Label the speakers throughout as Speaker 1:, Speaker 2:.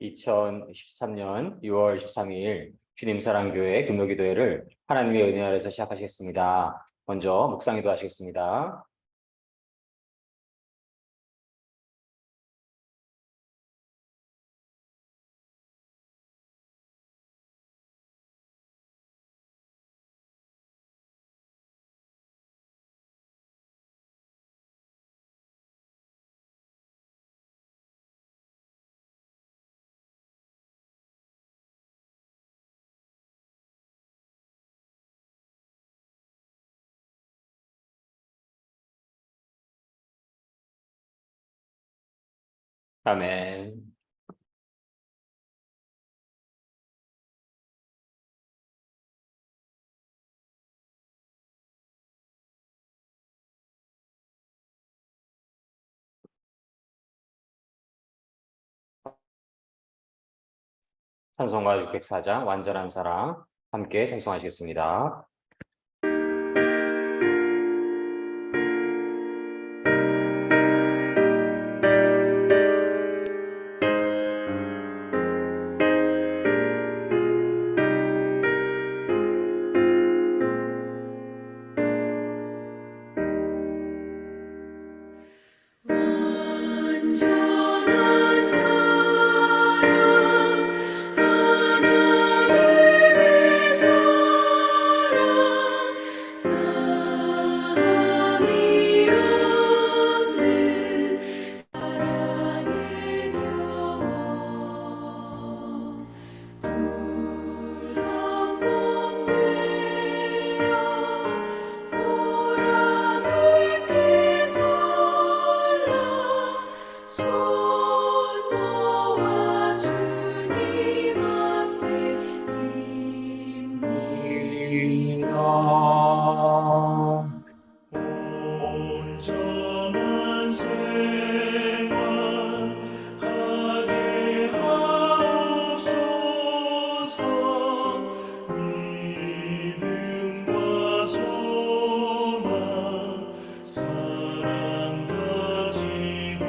Speaker 1: 2023년 6월 13일 주님 사랑교회 금요기도회를 하나님의 은혜 아래서 시작하시겠습니다. 먼저 묵상기도 하시겠습니다. 아멘. 찬송가 604장 완전한 사랑 함께 찬송하시겠습니다.
Speaker 2: 완전한 사랑 하나님의 사랑 다함이 없는 사랑의 경험 둘 한 몸 되어 보람있게 살라 손 모아 주님 앞에 입니다. 온전한 생활 하게 하옵소서. 믿음과 소망 사랑 가지고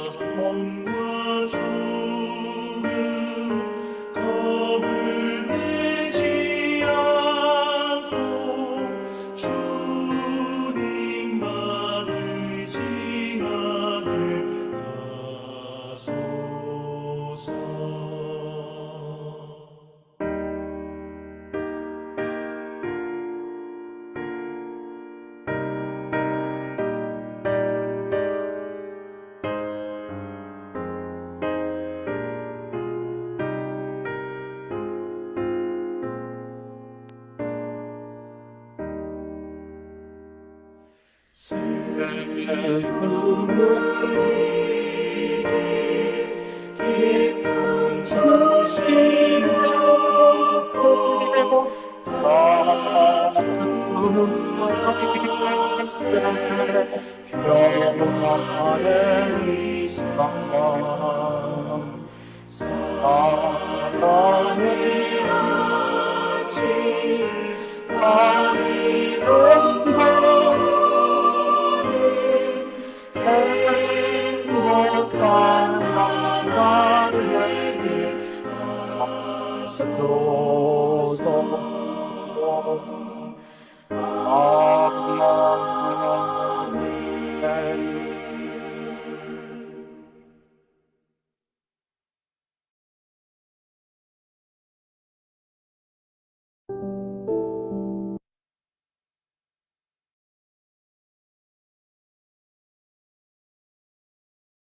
Speaker 2: 아픔과 죽음 겁을 내지 않고 주님만 의지하게 하소서. 기쁨 조심 얻고 평안의 이상 사랑의 아침 밤이 동거는 행복한 하나님에게 하소서.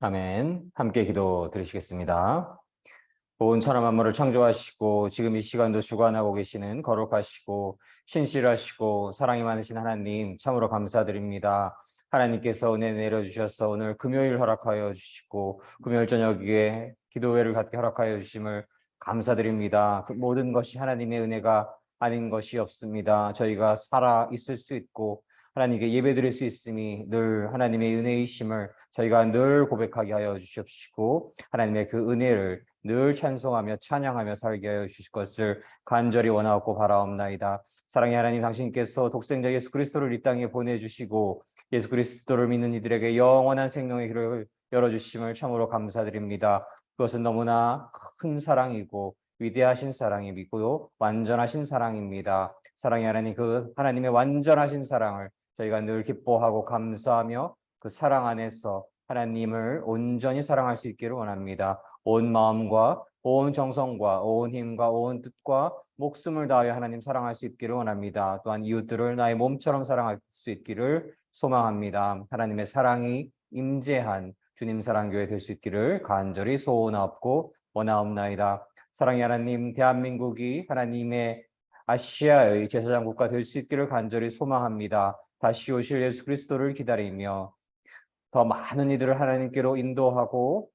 Speaker 1: 아멘. 함께 기도 드리시겠습니다. 온 천하 만물을 창조하시고 지금 이 시간도 주관하고 계시는 거룩하시고 신실하시고 사랑이 많으신 하나님 참으로 감사드립니다. 하나님께서 은혜 내려주셔서 오늘 금요일 허락하여 주시고 금요일 저녁에 기도회를 갖게 허락하여 주심을 감사드립니다. 그 모든 것이 하나님의 은혜가 아닌 것이 없습니다. 저희가 살아 있을 수 있고 하나님께 예배드릴 수 있음이 늘 하나님의 은혜이심을 저희가 늘 고백하게 하여 주시옵시고 하나님의 그 은혜를 늘 찬송하며 찬양하며 살게 하여 주실 것을 간절히 원하옵고 바라옵나이다. 사랑의 하나님, 당신께서 독생자 예수 그리스도를 이 땅에 보내주시고 예수 그리스도를 믿는 이들에게 영원한 생명의 길을 열어주심을 참으로 감사드립니다. 그것은 너무나 큰 사랑이고 위대하신 사랑이고 완전하신 사랑입니다. 사랑의 하나님, 그 하나님의 완전하신 사랑을 저희가 늘 기뻐하고 감사하며 그 사랑 안에서 하나님을 온전히 사랑할 수 있기를 원합니다. 온 마음과 온 정성과 온 힘과 온 뜻과 목숨을 다하여 하나님 사랑할 수 있기를 원합니다. 또한 이웃들을 나의 몸처럼 사랑할 수 있기를 소망합니다. 하나님의 사랑이 임재한 주님 사랑교회 될 수 있기를 간절히 소원하옵고 원하옵나이다. 사랑의 하나님, 대한민국이 하나님의 아시아의 제사장 국가 될 수 있기를 간절히 소망합니다. 다시 오실 예수 그리스도를 기다리며 더 많은 이들을 하나님께로 인도하고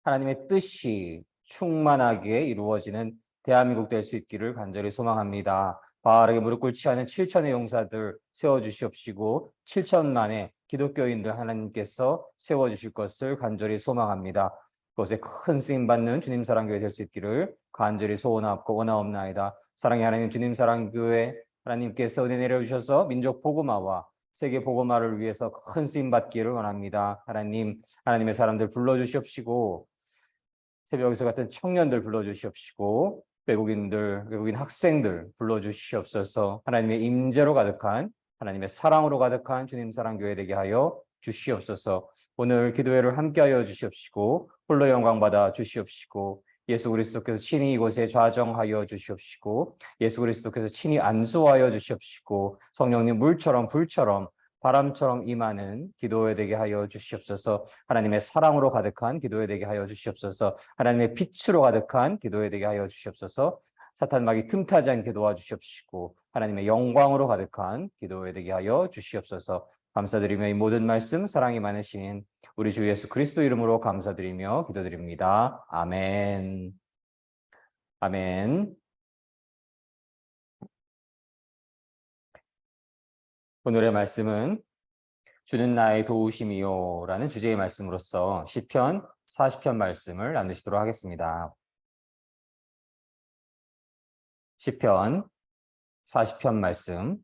Speaker 1: 하나님의 뜻이 충만하게 이루어지는 대한민국 될 수 있기를 간절히 소망합니다. 바르게 무릎 꿇지 않은 7천의 용사들 세워주시옵시고 7천만의 기독교인들 하나님께서 세워주실 것을 간절히 소망합니다. 그것에 큰 쓰임받는 주님 사랑교회 될 수 있기를 간절히 소원하고 원하옵나이다. 사랑의 하나님, 주님 사랑교회 하나님께서 은혜 내려주셔서 민족 복음화와 세계 복음화를 위해서 큰 쓰임 받기를 원합니다. 하나님, 하나님의 사람들 불러주시옵시고 새벽에서 같은 청년들 불러주시옵시고 외국인 학생들 불러주시옵소서. 하나님의 임재로 가득한 하나님의 사랑으로 가득한 주님 사랑교회 되게 하여 주시옵소서. 오늘 기도회를 함께하여 주시옵시고 홀로 영광 받아 주시옵시고 예수 그리스도께서 친히 이곳에 좌정하여 주시옵시고 예수 그리스도께서 친히 안수하여 주시옵시고 성령님 물처럼 불처럼 바람처럼 임하는 기도회 되게 하여 주시옵소서. 하나님의 사랑으로 가득한 기도회 되게 하여 주시옵소서. 하나님의 빛으로 가득한 기도회 되게 하여 주시옵소서. 사탄막이 틈타지 않게 도와주시옵시고 하나님의 영광으로 가득한 기도회 되게 하여 주시옵소서. 감사드리며 이 모든 말씀 사랑이 많으신 우리 주 예수 그리스도 이름으로 감사드리며 기도드립니다. 아멘. 아멘. 오늘의 말씀은 주는 나의 도우심이요 라는 주제의 말씀으로서 시편 40편 말씀을 나누시도록 하겠습니다. 시편 40편 말씀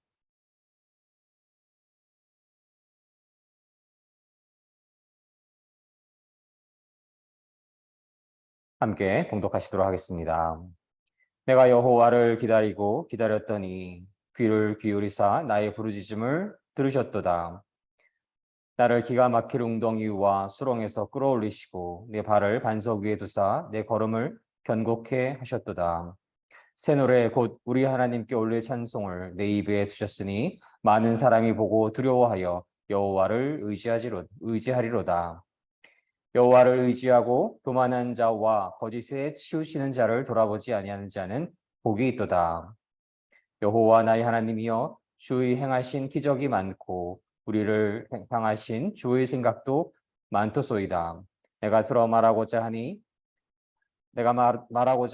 Speaker 1: 함께 봉독하시도록 하겠습니다. 내가 여호와를 기다리고 기다렸더니 귀를 기울이사 나의 부르짖음을 들으셨도다. 나를 기가 막힐 웅덩이와 수렁에서 끌어올리시고 내 발을 반석 위에 두사 내 걸음을 견고케 하셨도다. 새 노래 곧 우리 하나님께 올릴 찬송을 내 입에 두셨으니 많은 사람이 보고 두려워하여 여호와를 의지하리로다. 여호와를 의지하고 교만한 자와 거짓에 치우시는 자를 돌아보지 아니하는 자는 복이 있도다. 여호와 나의 하나님이여 주의 행하신 기적이 많고 우리를 향하신 주의 생각도 많도소이다. 내가 들어 말하고자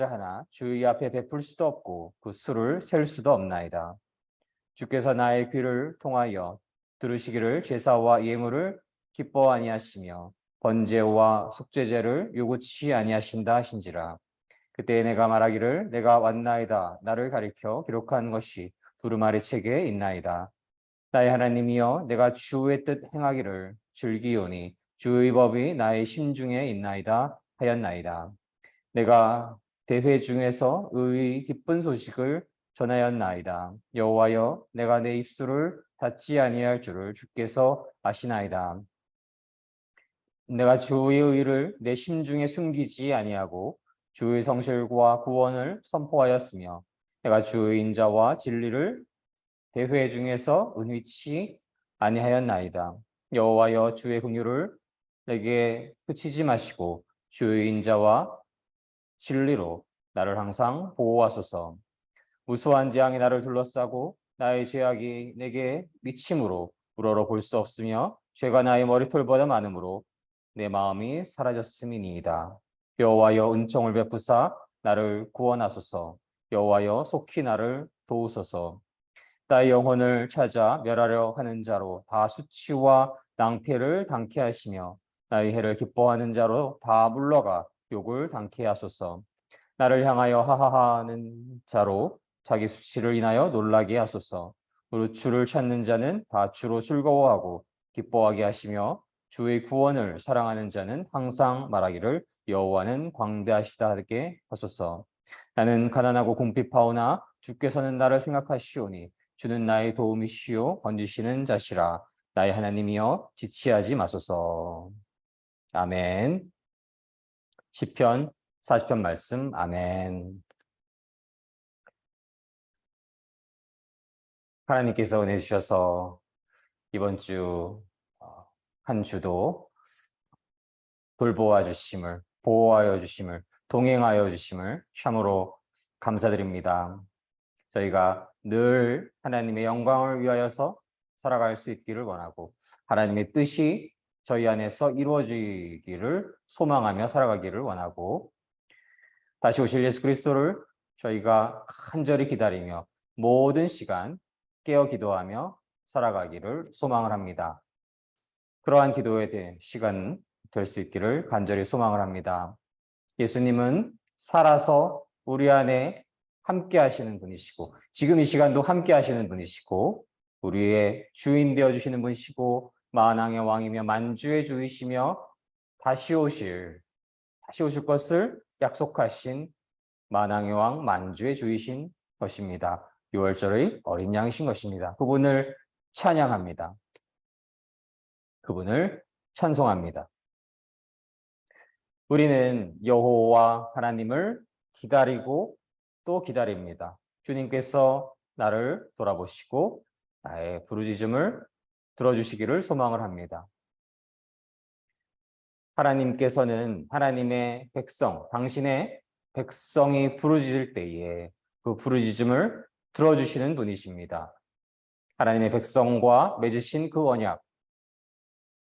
Speaker 1: 하나 주의 앞에 베풀 수도 없고 그 수를 셀 수도 없나이다. 주께서 나의 귀를 통하여 들으시기를 제사와 예물을 기뻐 아니하시며 번제와 속죄제를 요구치 아니하신다 하신지라. 그때 내가 말하기를 내가 왔나이다. 나를 가리켜 기록한 것이 두루마리 책에 있나이다. 나의 하나님이여 내가 주의 뜻 행하기를 즐기오니 주의 법이 나의 심중에 있나이다 하였나이다. 내가 대회 중에서 의의 기쁜 소식을 전하였나이다. 여호와여 내가 내 입술을 닫지 아니할 줄을 주께서 아시나이다. 내가 주의 의를 내 심중에 숨기지 아니하고 주의 성실과 구원을 선포하였으며 내가 주의 인자와 진리를 대회 중에서 은휘치 아니하였나이다. 여호와여 주의 긍휼을 내게 그치지 마시고 주의 인자와 진리로 나를 항상 보호하소서. 무수한 재앙이 나를 둘러싸고 나의 죄악이 내게 미침으로 우러러 볼 수 없으며 죄가 나의 머리털보다 많으므로 내 마음이 사라졌음이니이다. 여호와여 은총을 베푸사 나를 구원하소서. 여호와여 속히 나를 도우소서. 나의 영혼을 찾아 멸하려 하는 자로 다 수치와 낭패를 당케 하시며 나의 해를 기뻐하는 자로 다 물러가 욕을 당케 하소서. 나를 향하여 하하하는 자로 자기 수치를 인하여 놀라게 하소서. 무릇 주를 찾는 자는 다 주로 즐거워하고 기뻐하게 하시며 주의 구원을 사랑하는 자는 항상 말하기를 여호와는 광대하시다 하게 하소서. 나는 가난하고 궁핍하오나 주께서는 나를 생각하시오니 주는 나의 도움이시요 건지시는 자시라. 나의 하나님이여 지체하지 마소서. 아멘. 시편 40편 말씀. 아멘. 하나님께서 은혜 주셔서 이번 주 한 주도 돌보아 주심을, 보호하여 주심을, 동행하여 주심을 참으로 감사드립니다. 저희가 늘 하나님의 영광을 위하여서 살아갈 수 있기를 원하고 하나님의 뜻이 저희 안에서 이루어지기를 소망하며 살아가기를 원하고 다시 오실 예수 그리스도를 저희가 간절히 기다리며 모든 시간 깨어 기도하며 살아가기를 소망을 합니다. 그러한 기도에 대한 시간 될 수 있기를 간절히 소망을 합니다. 예수님은 살아서 우리 안에 함께 하시는 분이시고 지금 이 시간도 함께 하시는 분이시고 우리의 주인 되어 주시는 분이시고 만왕의 왕이며 만주의 주이시며 다시 오실 것을 약속하신 만왕의 왕 만주의 주이신 것입니다. 6월절의 어린 양이신 것입니다. 그분을 찬양합니다. 그분을 찬송합니다. 우리는 여호와 하나님을 기다리고 또 기다립니다. 주님께서 나를 돌아보시고 나의 부르짖음을 들어주시기를 소망을 합니다. 하나님께서는 하나님의 백성, 당신의 백성이 부르짖을 때에 그 부르짖음을 들어주시는 분이십니다. 하나님의 백성과 맺으신 그 언약,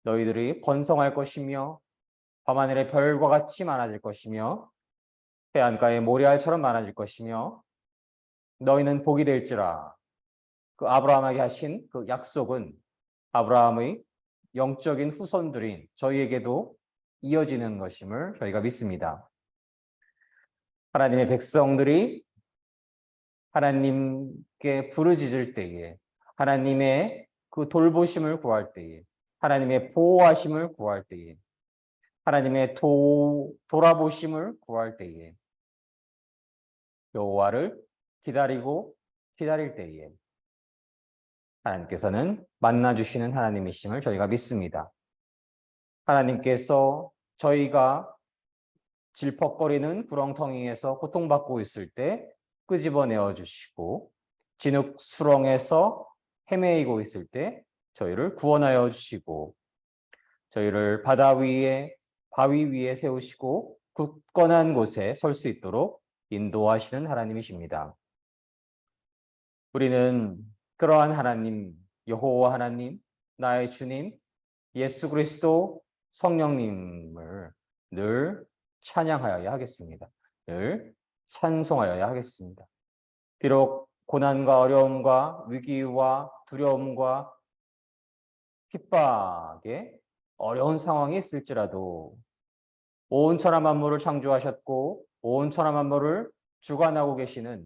Speaker 1: 너희들이 번성할 것이며 밤하늘의 별과 같이 많아질 것이며 해안가의 모래알처럼 많아질 것이며 너희는 복이 될지라. 그 아브라함에게 하신 그 약속은 아브라함의 영적인 후손들인 저희에게도 이어지는 것임을 저희가 믿습니다. 하나님의 백성들이 하나님께 부르짖을 때에 하나님의 그 돌보심을 구할 때에 하나님의 보호하심을 구할 때에 하나님의 돌아보심을 구할 때에 여호와를 기다리고 기다릴 때에 하나님께서는 만나주시는 하나님이심을 저희가 믿습니다. 하나님께서 저희가 질퍽거리는 구렁텅이에서 고통받고 있을 때 끄집어내어 주시고 진흙 수렁에서 헤매이고 있을 때 저희를 구원하여 주시고 저희를 바위 위에 세우시고 굳건한 곳에 설 수 있도록 인도하시는 하나님이십니다. 우리는 그러한 하나님, 여호와 하나님, 나의 주님, 예수 그리스도 성령님을 늘 찬양하여야 하겠습니다. 늘 찬송하여야 하겠습니다. 비록 고난과 어려움과 위기와 두려움과 핍박에 어려운 상황이 있을지라도 온 천하 만물을 창조하셨고 온 천하 만물을 주관하고 계시는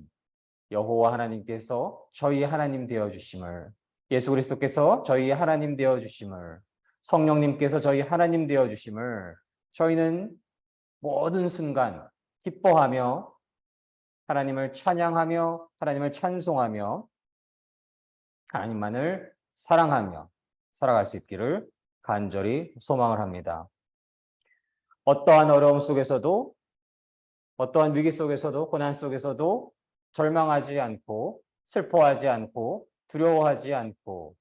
Speaker 1: 여호와 하나님께서 저희 하나님 되어 주심을, 예수 그리스도께서 저희 하나님 되어 주심을, 성령님께서 저희 하나님 되어 주심을 저희는 모든 순간 기뻐하며 하나님을 찬양하며 하나님을 찬송하며 하나님만을 사랑하며 살아갈 수 있기를 간절히 소망을 합니다. 어떠한 어려움 속에서도 어떠한 위기 속에서도 고난 속에서도 절망하지 않고 슬퍼하지 않고 두려워하지 않고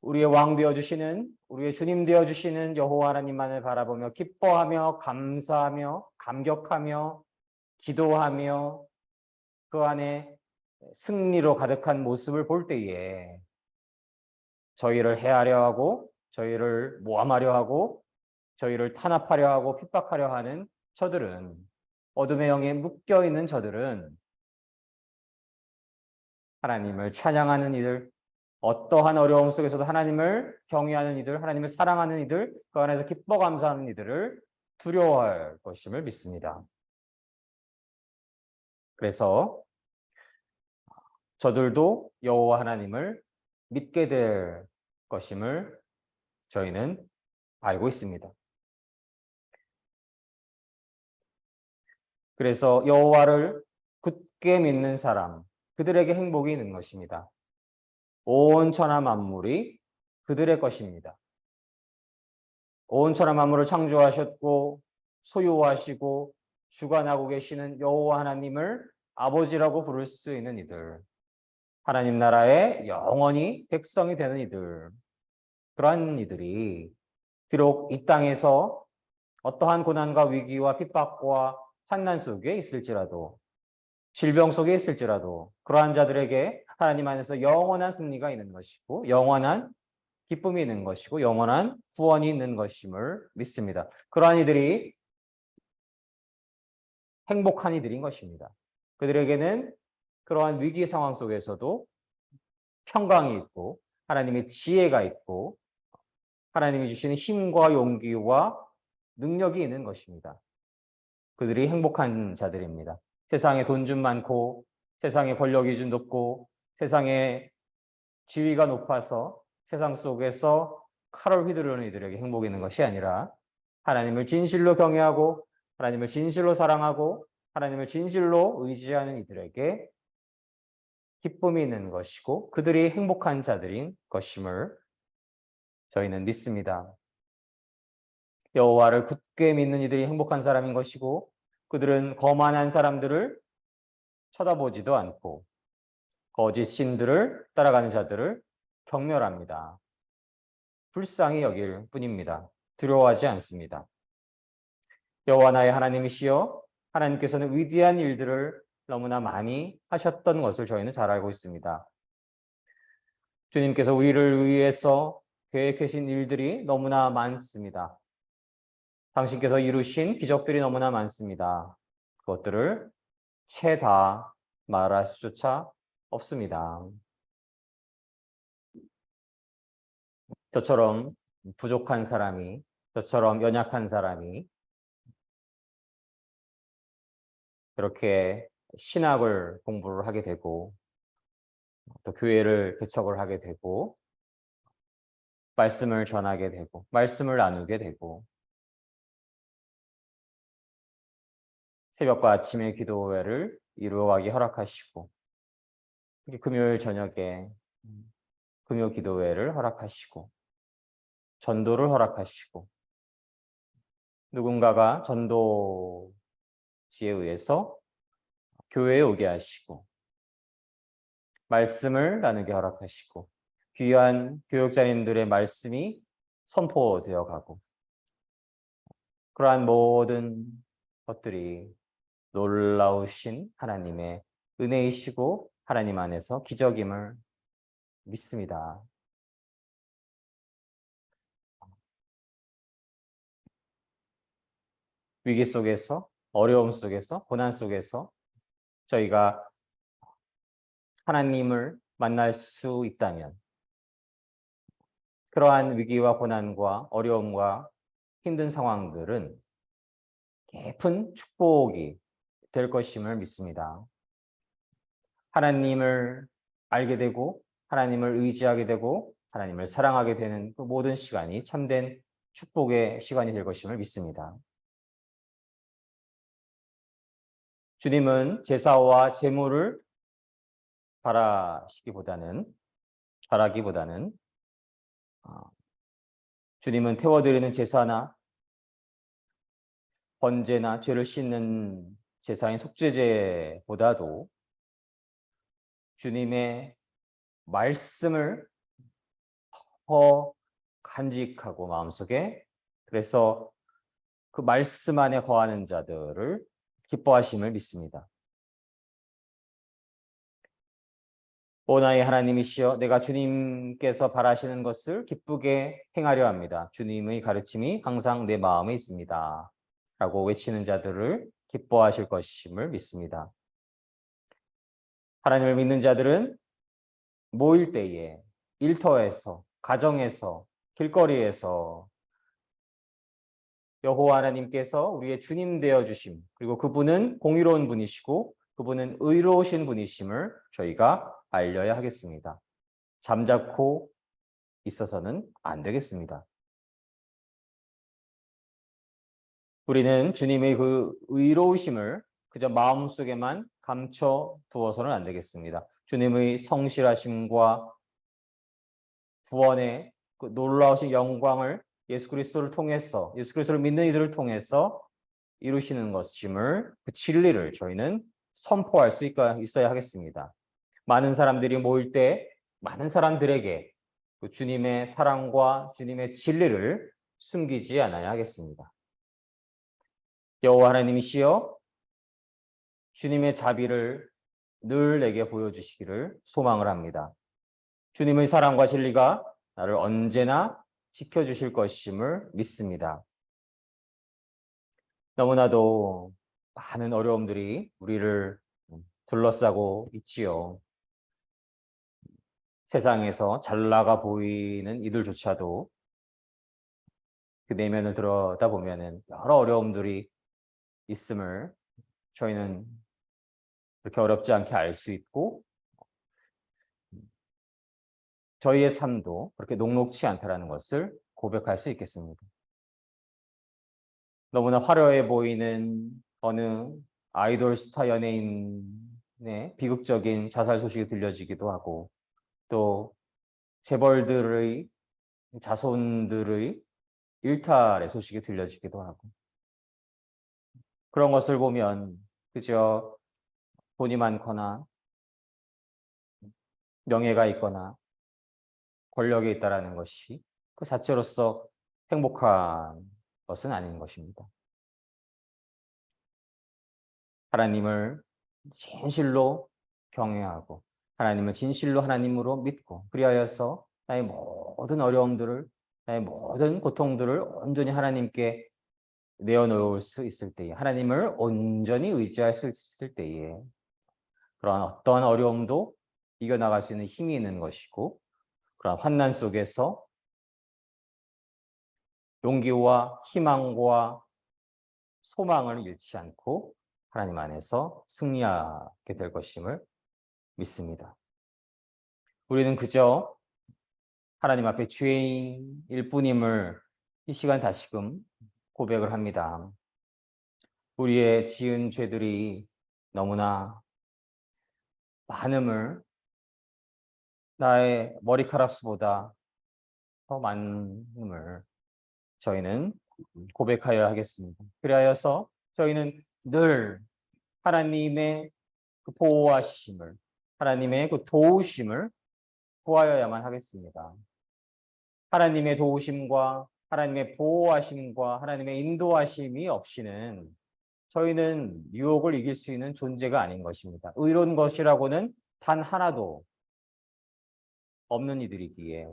Speaker 1: 우리의 왕 되어주시는 우리의 주님 되어주시는 여호와 하나님만을 바라보며 기뻐하며 감사하며 감격하며 기도하며 그 안에 승리로 가득한 모습을 볼 때에 저희를 해하려 하고 저희를 모함하려 하고 저희를 탄압하려 하고 핍박하려 하는 저들은 어둠의 영에 묶여있는 저들은 하나님을 찬양하는 이들, 어떠한 어려움 속에서도 하나님을 경외하는 이들, 하나님을 사랑하는 이들, 그 안에서 기뻐 감사하는 이들을 두려워할 것임을 믿습니다. 그래서 저들도 여호와 하나님을 믿게 될 것임을 저희는 알고 있습니다. 그래서 여호와를 굳게 믿는 사람, 그들에게 행복이 있는 것입니다. 온 천하 만물이 그들의 것입니다. 온 천하 만물을 창조하셨고 소유하시고 주관하고 계시는 여호와 하나님을 아버지라고 부를 수 있는 이들, 하나님 나라의 영원히 백성이 되는 이들, 그러한 이들이 비록 이 땅에서 어떠한 고난과 위기와 핍박과 환난 속에 있을지라도, 질병 속에 있을지라도 그러한 자들에게 하나님 안에서 영원한 승리가 있는 것이고 영원한 기쁨이 있는 것이고 영원한 구원이 있는 것임을 믿습니다. 그러한 이들이 행복한 이들인 것입니다. 그들에게는 그러한 위기 상황 속에서도 평강이 있고 하나님의 지혜가 있고 하나님이 주시는 힘과 용기와 능력이 있는 것입니다. 그들이 행복한 자들입니다. 세상에 돈 좀 많고 세상에 권력이 좀 높고 세상에 지위가 높아서 세상 속에서 칼을 휘두르는 이들에게 행복이 있는 것이 아니라 하나님을 진실로 경외하고 하나님을 진실로 사랑하고 하나님을 진실로 의지하는 이들에게 기쁨이 있는 것이고 그들이 행복한 자들인 것임을 저희는 믿습니다. 여호와를 굳게 믿는 이들이 행복한 사람인 것이고 그들은 거만한 사람들을 쳐다보지도 않고 거짓 신들을 따라가는 자들을 경멸합니다. 불쌍히 여길 뿐입니다. 두려워하지 않습니다. 여호와 나의 하나님이시여 하나님께서는 위대한 일들을 너무나 많이 하셨던 것을 저희는 잘 알고 있습니다. 주님께서 우리를 위해서 계획하신 일들이 너무나 많습니다. 당신께서 이루신 기적들이 너무나 많습니다. 그것들을 채 다 말할 수조차 없습니다. 저처럼 부족한 사람이, 저처럼 연약한 사람이 그렇게 신학을 공부를 하게 되고 또 교회를 개척을 하게 되고 말씀을 전하게 되고 말씀을 나누게 되고 새벽과 아침의 기도회를 이루어가기 허락하시고 금요일 저녁에 금요 기도회를 허락하시고 전도를 허락하시고 누군가가 전도지에 의해서 교회에 오게 하시고 말씀을 나누게 허락하시고 귀한 교육자님들의 말씀이 선포되어 가고 그러한 모든 것들이 놀라우신 하나님의 은혜이시고 하나님 안에서 기적임을 믿습니다. 위기 속에서 어려움 속에서 고난 속에서 저희가 하나님을 만날 수 있다면 그러한 위기와 고난과 어려움과 힘든 상황들은 깊은 축복이 될 것임을 믿습니다. 하나님을 알게 되고 하나님을 의지하게 되고 하나님을 사랑하게 되는 그 모든 시간이 참된 축복의 시간이 될 것임을 믿습니다. 주님은 제사와 제물을 바라기보다는 주님은 태워드리는 제사나 번제나 죄를 씻는 제사인 속죄제보다도 주님의 말씀을 더 간직하고 마음속에 그래서 그 말씀 안에 거하는 자들을 기뻐하심을 믿습니다. 오 나의 하나님이시여 내가 주님께서 바라시는 것을 기쁘게 행하려 합니다. 주님의 가르침이 항상 내 마음에 있습니다. 라고 외치는 자들을 기뻐하실 것임을 믿습니다. 하나님을 믿는 자들은 모일 때에 일터에서 가정에서 길거리에서 여호와 하나님께서 우리의 주님 되어 주심 그리고 그분은 공의로운 분이시고 그분은 의로우신 분이심을 저희가 알려야 하겠습니다. 잠자코 있어서는 안 되겠습니다. 우리는 주님의 그 의로우심을 그저 마음속에만 감춰 두어서는 안 되겠습니다. 주님의 성실하심과 구원의 그 놀라우신 영광을 예수 그리스도를 통해서, 예수 그리스도를 믿는 이들을 통해서 이루시는 것임을, 그 진리를 저희는 선포할 수 있어야 하겠습니다. 많은 사람들이 모일 때 많은 사람들에게 그 주님의 사랑과 주님의 진리를 숨기지 않아야 하겠습니다. 여호와 하나님이시여 주님의 자비를 늘 내게 보여주시기를 소망을 합니다. 주님의 사랑과 진리가 나를 언제나 지켜주실 것임을 믿습니다. 너무나도 많은 어려움들이 우리를 둘러싸고 있지요. 세상에서 잘 나가 보이는 이들조차도 그 내면을 들여다보면 여러 어려움들이 있음을 저희는 그렇게 어렵지 않게 알 수 있고, 저희의 삶도 그렇게 녹록치 않다라는 것을 고백할 수 있겠습니다. 너무나 화려해 보이는 어느 아이돌 스타 연예인의 비극적인 자살 소식이 들려지기도 하고, 또 재벌들의 자손들의 일탈의 소식이 들려지기도 하고, 그런 것을 보면 그저 돈이 많거나 명예가 있거나 권력이 있다라는 것이 그 자체로서 행복한 것은 아닌 것입니다. 하나님을 진실로 경외하고 하나님을 진실로 하나님으로 믿고, 그리하여서 나의 모든 어려움들을, 나의 모든 고통들을 온전히 하나님께 내어놓을 수 있을 때에, 하나님을 온전히 의지할 수 있을 때에 그러한 어떠한 어려움도 이겨나갈 수 있는 힘이 있는 것이고, 그러한 환난 속에서 용기와 희망과 소망을 잃지 않고 하나님 안에서 승리하게 될 것임을 믿습니다. 우리는 그저 하나님 앞에 죄인일 뿐임을 이 시간 다시금 고백을 합니다. 우리의 지은 죄들이 너무나 많음을, 나의 머리카락 수보다 더 많음을 저희는 고백하여야 하겠습니다. 그리하여서 저희는 늘 하나님의 그 보호하심을, 하나님의 그 도우심을 구하여야만 하겠습니다. 하나님의 도우심과 하나님의 보호하심과 하나님의 인도하심이 없이는 저희는 유혹을 이길 수 있는 존재가 아닌 것입니다. 의로운 것이라고는 단 하나도 없는 이들이기에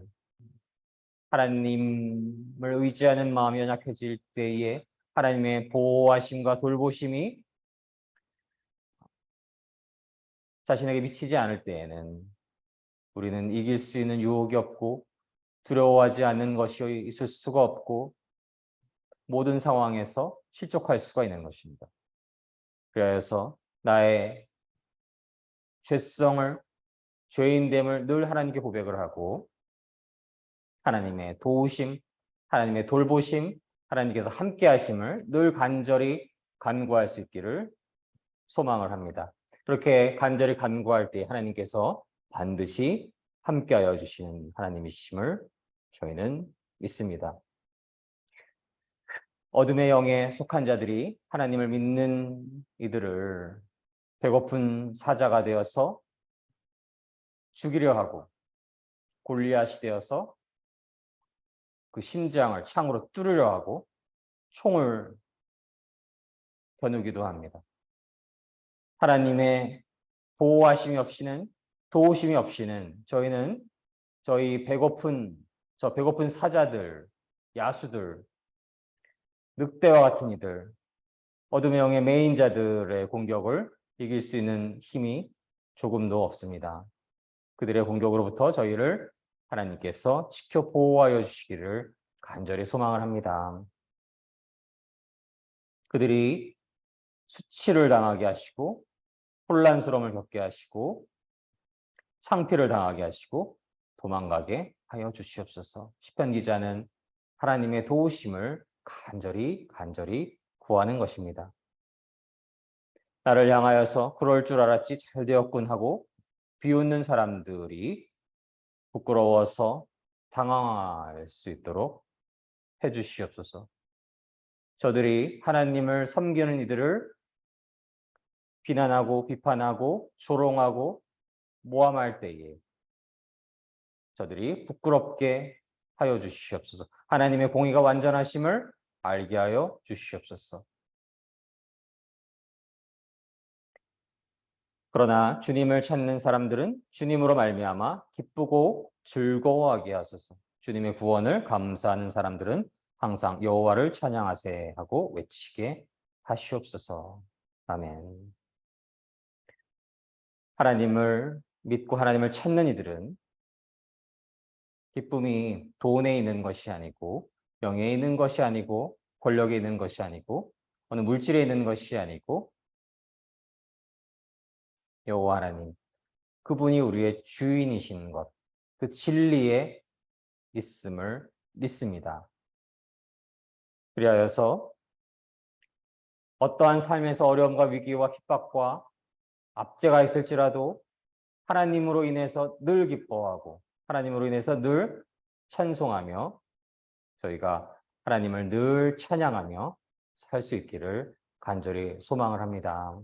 Speaker 1: 하나님을 의지하는 마음이 연약해질 때에 하나님의 보호하심과 돌보심이 자신에게 미치지 않을 때에는 우리는 이길 수 있는 유혹이 없고 두려워하지 않는 것이 있을 수가 없고 모든 상황에서 실족할 수가 있는 것입니다. 그래서 나의 죄성을, 죄인됨을 늘 하나님께 고백을 하고 하나님의 도우심, 하나님의 돌보심, 하나님께서 함께 하심을 늘 간절히 간구할 수 있기를 소망을 합니다. 그렇게 간절히 간구할 때 하나님께서 반드시 함께하여 주시는 하나님이심을 저희는 믿습니다. 어둠의 영에 속한 자들이 하나님을 믿는 이들을 배고픈 사자가 되어서 죽이려 하고 골리앗이 되어서 그 심장을 창으로 뚫으려 하고 총을 겨누기도 합니다. 하나님의 보호하심이 없이는, 도우심이 없이는 저희는 저희 배고픈 사자들, 야수들, 늑대와 같은 이들, 어둠의 영의 매인자들의 공격을 이길 수 있는 힘이 조금도 없습니다. 그들의 공격으로부터 저희를 하나님께서 지켜 보호하여 주시기를 간절히 소망을 합니다. 그들이 수치를 당하게 하시고 혼란스러움을 겪게 하시고 창피를 당하게 하시고 도망가게 하여 주시옵소서. 시편 기자는 하나님의 도우심을 간절히 구하는 것입니다. 나를 향하여서 그럴 줄 알았지 잘 되었군 하고 비웃는 사람들이 부끄러워서 당황할 수 있도록 해주시옵소서. 저들이 하나님을 섬기는 이들을 비난하고 비판하고 조롱하고 모함할 때에 저들이 부끄럽게 하여 주시옵소서. 하나님의 공의가 완전하심을 알게 하여 주시옵소서. 그러나 주님을 찾는 사람들은 주님으로 말미암아 기쁘고 즐거워하게 하소서. 주님의 구원을 감사하는 사람들은 항상 여호와를 찬양하세 하고 외치게 하시옵소서. 아멘. 하나님을 믿고 하나님을 찾는 이들은 기쁨이 돈에 있는 것이 아니고 명예에 있는 것이 아니고 권력에 있는 것이 아니고 어느 물질에 있는 것이 아니고 여호와 하나님, 그분이 우리의 주인이신 것, 그 진리에 있음을 믿습니다. 그리하여서 어떠한 삶에서 어려움과 위기와 핍박과 압제가 있을지라도 하나님으로 인해서 늘 기뻐하고 하나님으로 인해서 늘 찬송하며 저희가 하나님을 늘 찬양하며 살 수 있기를 간절히 소망을 합니다.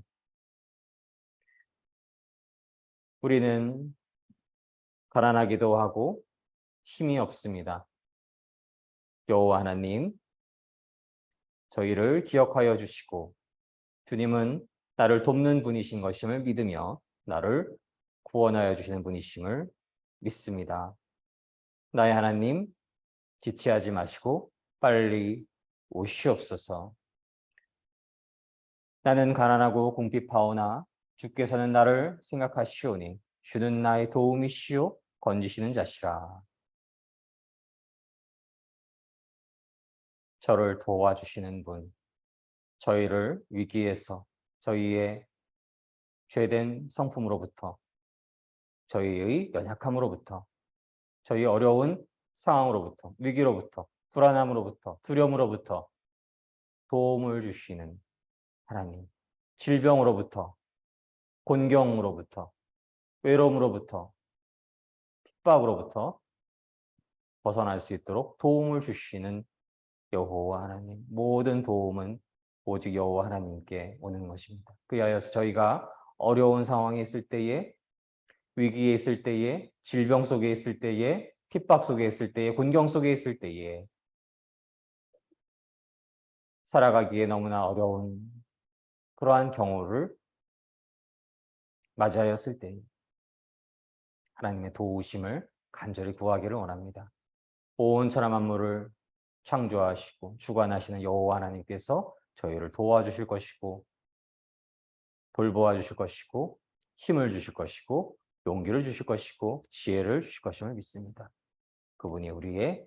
Speaker 1: 우리는 가난하기도 하고 힘이 없습니다. 여호와 하나님, 저희를 기억하여 주시고 주님은 나를 돕는 분이신 것임을 믿으며 나를 구원하여 주시는 분이심을 믿습니다. 나의 하나님, 지체하지 마시고 빨리 오시옵소서. 나는 가난하고 궁핍하오나 주께서는 나를 생각하시오니 주는 나의 도움이시오 건지시는 자시라. 저를 도와주시는 분, 저희를 위기에서 저희의 죄된 성품으로부터 저희의 연약함으로부터 저희 어려운 상황으로부터 위기로부터 불안함으로부터 두려움으로부터 도움을 주시는 하나님, 질병으로부터 곤경으로부터 외로움으로부터 핍박으로부터 벗어날 수 있도록 도움을 주시는 여호와 하나님, 모든 도움은 오직 여호와 하나님께 오는 것입니다. 그리하여서 저희가 어려운 상황에 있을 때에 위기에 있을 때에 질병 속에 있을 때에 핍박 속에 있을 때에 곤경 속에 있을 때에 살아가기에 너무나 어려운 그러한 경우를 맞이하였을 때 하나님의 도우심을 간절히 구하기를 원합니다. 온 천하 만물을 창조하시고 주관하시는 여호와 하나님께서 저희를 도와주실 것이고 돌보아 주실 것이고 힘을 주실 것이고 용기를 주실 것이고 지혜를 주실 것임을 믿습니다. 그분이 우리의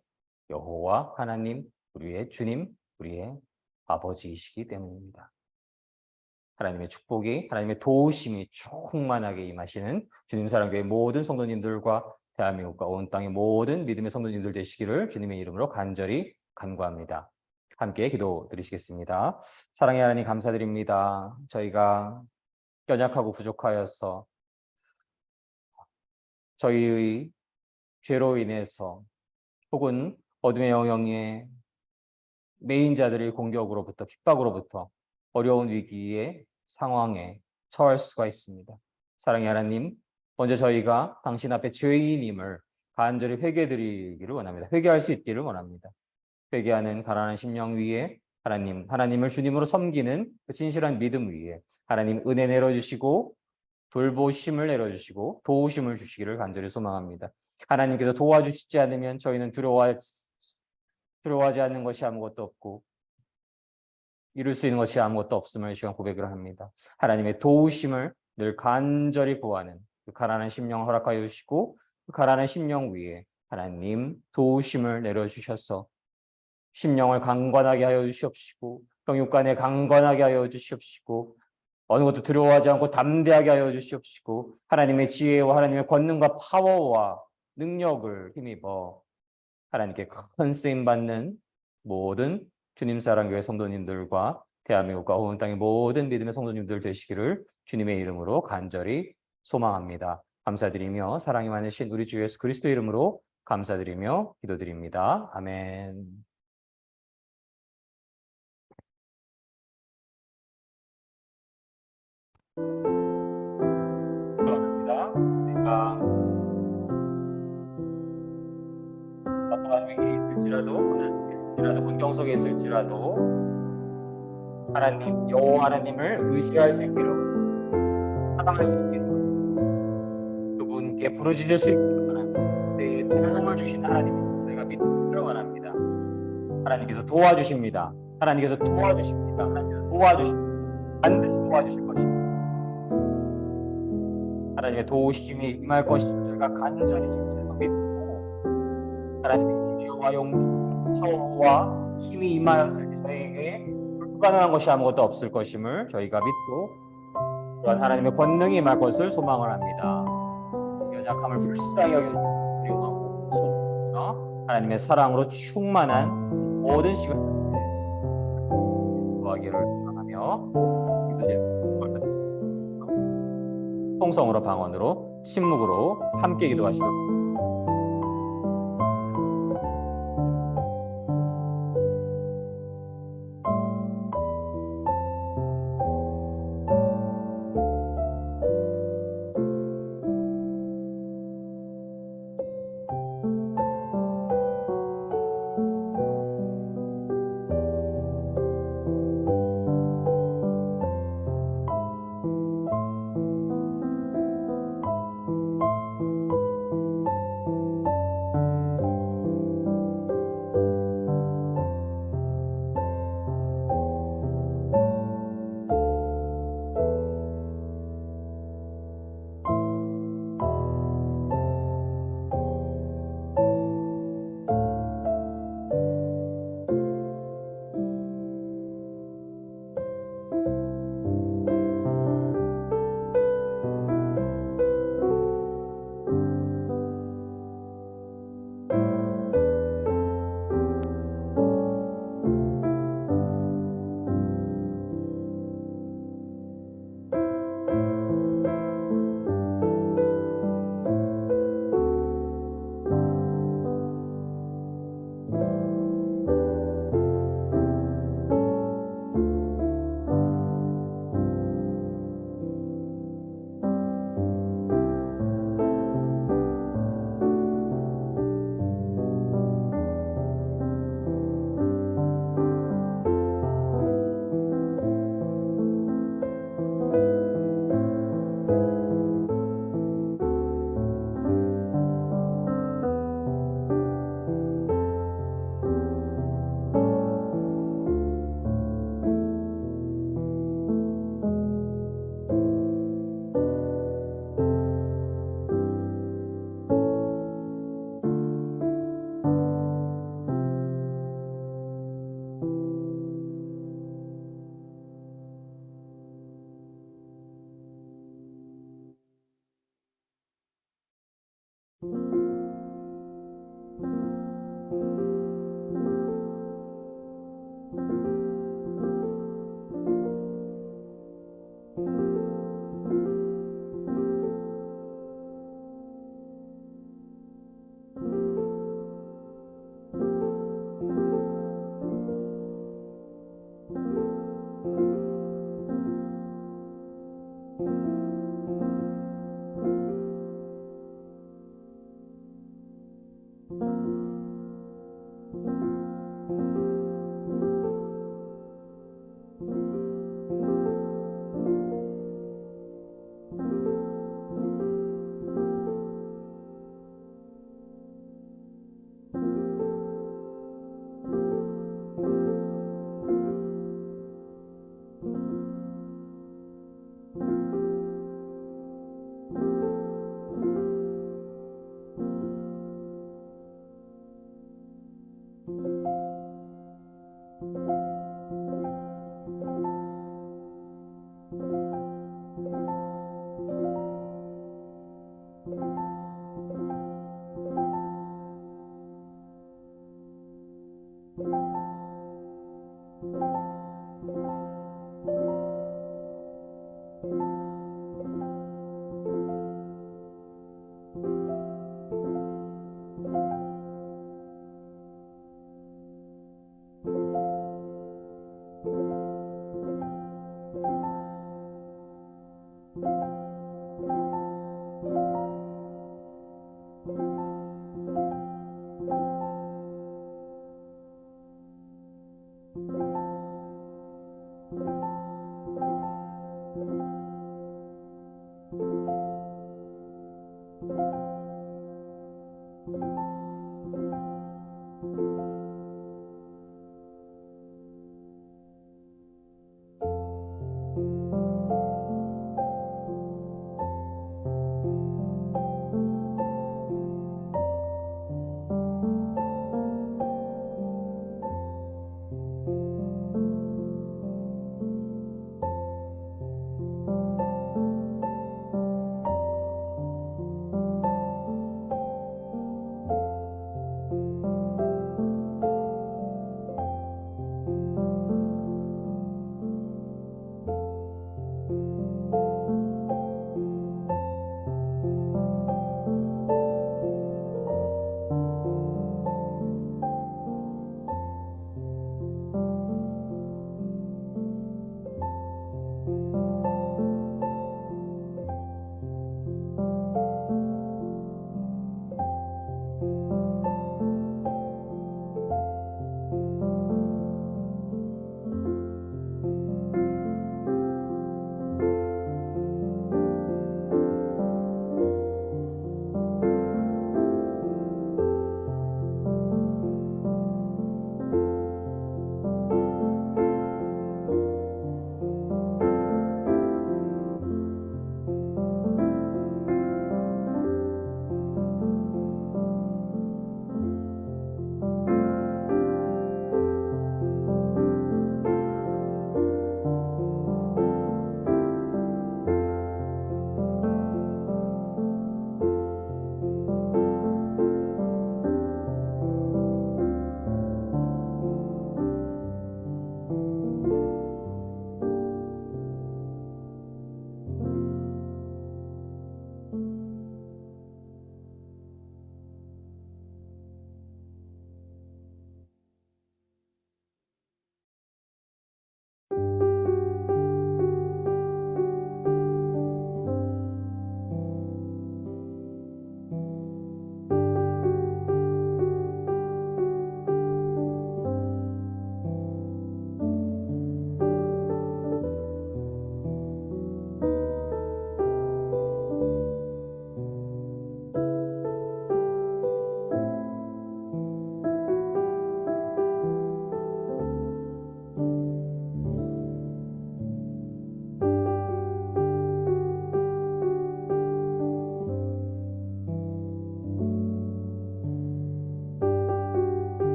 Speaker 1: 여호와 하나님, 우리의 주님, 우리의 아버지이시기 때문입니다. 하나님의 축복이, 하나님의 도우심이 충만하게 임하시는 주님 사랑교회 모든 성도님들과 대한민국과 온 땅의 모든 믿음의 성도님들 되시기를 주님의 이름으로 간절히 간구합니다. 함께 기도 드리시겠습니다. 사랑의 하나님 감사드립니다. 저희가 연약하고 부족하여서 저희의 죄로 인해서 혹은 어둠의 영역에 매인 자들의 공격으로부터 핍박으로부터 어려운 위기의 상황에 처할 수가 있습니다. 사랑의 하나님, 먼저 저희가 당신 앞에 죄인임을 간절히 회개드리기를 원합니다. 회개할 수 있기를 원합니다. 회개하는 가난한 심령 위에 하나님을 주님으로 섬기는 그 진실한 믿음 위에 하나님 은혜 내려주시고 돌보심을 내려주시고 도우심을 주시기를 간절히 소망합니다. 하나님께서 도와주시지 않으면 저희는 두려워하지 않는 것이 아무것도 없고 이룰 수 있는 것이 아무것도 없음을 이 시간 고백을 합니다. 하나님의 도우심을 늘 간절히 구하는 그 가난한 심령을 허락하여 주시고 그 가난한 심령 위에 하나님 도우심을 내려주셔서 심령을 강건하게 하여 주시옵시고 병육간에 강건하게 하여 주시옵시고 어느 것도 두려워하지 않고 담대하게 하여 주시옵시고 하나님의 지혜와 하나님의 권능과 파워와 능력을 힘입어 하나님께 큰 쓰임 받는 모든 주님 사랑교회 성도님들과 대한민국과 온 땅의 모든 믿음의 성도님들 되시기를 주님의 이름으로 간절히 소망합니다. 감사드리며 사랑이 많으신 우리 주 예수 그리스도 이름으로 감사드리며 기도드립니다. 아멘. 축원합니다. 우리가 어떠한 위기에 있을지라도 고난 속에 있을지라도 군경 속에 있을지라도 하나님 여호와 하나님을 의지할 수 있기를 사랑할 수 있기를 그분께 부르짖을 수 있기를 바랍니다. 내 도움을 주신 하나님을 내가 믿기를 원합니다. 하나님께서 도와주십니다. 하나님께서 도와주십니다. 하나님께서 도와주십니다. 반드시 도와주실 것입니다. 하나님의 도우심이 임할 것임을 저희가 간절히 진실로 믿고 하나님의 지혜와 용기, 파워와 힘이 임하였을 때 저희에게 불가능한 것이 아무것도 없을 것임을 저희가 믿고 그런 하나님의 권능이 임할 것을 소망을 합니다. 연약함을 불쌍히 여겨주시고 그리워하고 소망하며 하나님의 사랑으로 충만한 모든 시간을 구하기를 소망하며 통성으로 방언으로 침묵으로 함께 기도하시도록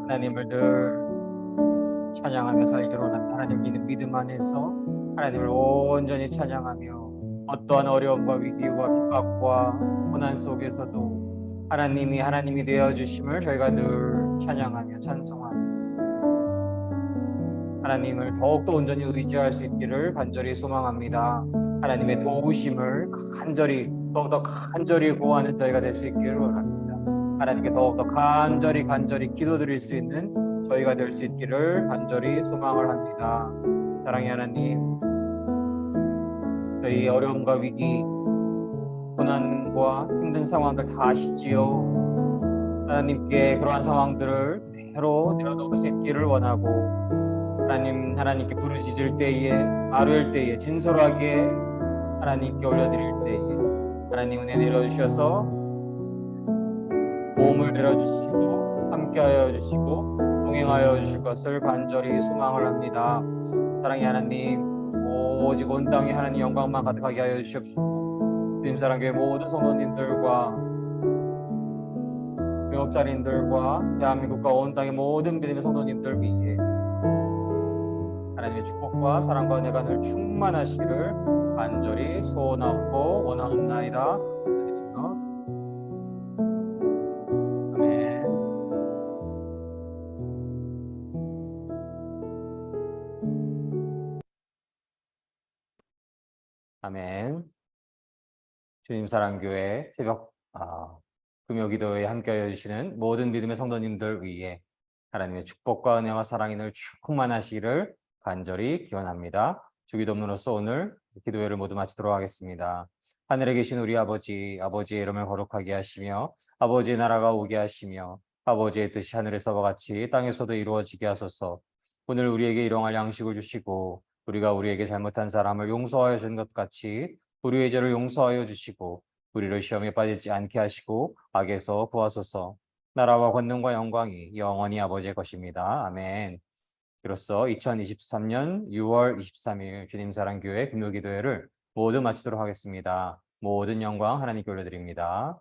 Speaker 1: 하나님을 늘 찬양하며 살기로 합니다. 하나님 믿음 안에서 하나님을 온전히 찬양하며 어떠한 어려움과 위기와 핍박과 고난 속에서도 하나님이 하나님이 되어 주심을 저희가 늘 찬양하며 찬송하며 하나님을 더욱더 온전히 의지할 수 있기를 간절히 소망합니다. 하나님의 도우심을 간절히 더욱더 간절히 구하는 저희가 될 수 있기를 원합니다. 하나님께 더욱더 간절히 기도드릴 수 있는 저희가 될 수 있기를 간절히 소망을 합니다. 사랑의 하나님, 저희 어려움과 위기, 고난과 힘든 상황들 다 아시지요. 하나님께 그러한 상황들을 그대로 내려놓을 수 있기를 원하고 하나님께 부르짖을 때에, 아뢰일 때에, 진솔하게 하나님께 올려드릴 때에 하나님 은혜 내려주셔서 도움을 내려주시고 함께하여 주시고 동행하여 주실 것을 간절히 소망을 합니다. 사랑의 하나님, 오직 온 땅에 하나님 영광만 가득하게 하여 주시옵시고 주님사랑교회 모든 성도님들과 교역자님들과 대한민국과 온 땅의 모든 믿음의 성도님들 위해 하나님의 축복과 사랑과 은혜가 늘 충만하시기를 간절히 소원하고 원하옵나이다. 감사드리며 아멘. 아멘. 주님 사랑교회 새벽 금요기도에 함께하여 주시는 모든 믿음의 성도님들 위해 하나님의 축복과 은혜와 사랑이 늘 충만하시기를 간절히 기원합니다. 주기도문으로서 오늘 기도회를 모두 마치도록 하겠습니다. 하늘에 계신 우리 아버지, 아버지의 이름을 거룩하게 하시며 아버지의 나라가 오게 하시며 아버지의 뜻이 하늘에서와 같이 땅에서도 이루어지게 하소서. 오늘 우리에게 일용할 양식을 주시고 우리가 우리에게 잘못한 사람을 용서하여 준 것 같이 우리의 죄를 용서하여 주시고 우리를 시험에 빠지지 않게 하시고 악에서 구하소서. 나라와 권능과 영광이 영원히 아버지의 것입니다. 아멘. 이로써 2023년 6월 23일 주님 사랑교회 금요기도회를 모두 마치도록 하겠습니다. 모든 영광 하나님께 올려드립니다.